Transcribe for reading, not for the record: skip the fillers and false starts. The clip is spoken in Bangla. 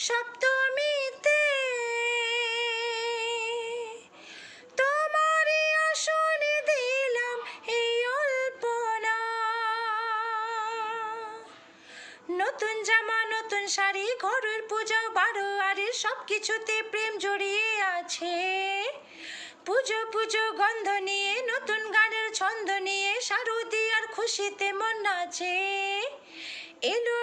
সপ্তমীতে তোমারই আসনে দিলাম এই অল্পনা। নতুন জামা নতুন শাড়ি ঘরের পূজা বারো আরে সব কিছুতে প্রেম জড়িয়ে আছে। পুজো পুজো গন্ধ নিয়ে নতুন গানের ছন্দ নিয়ে শারদিয়ার খুশিতে মন নাচে। এলো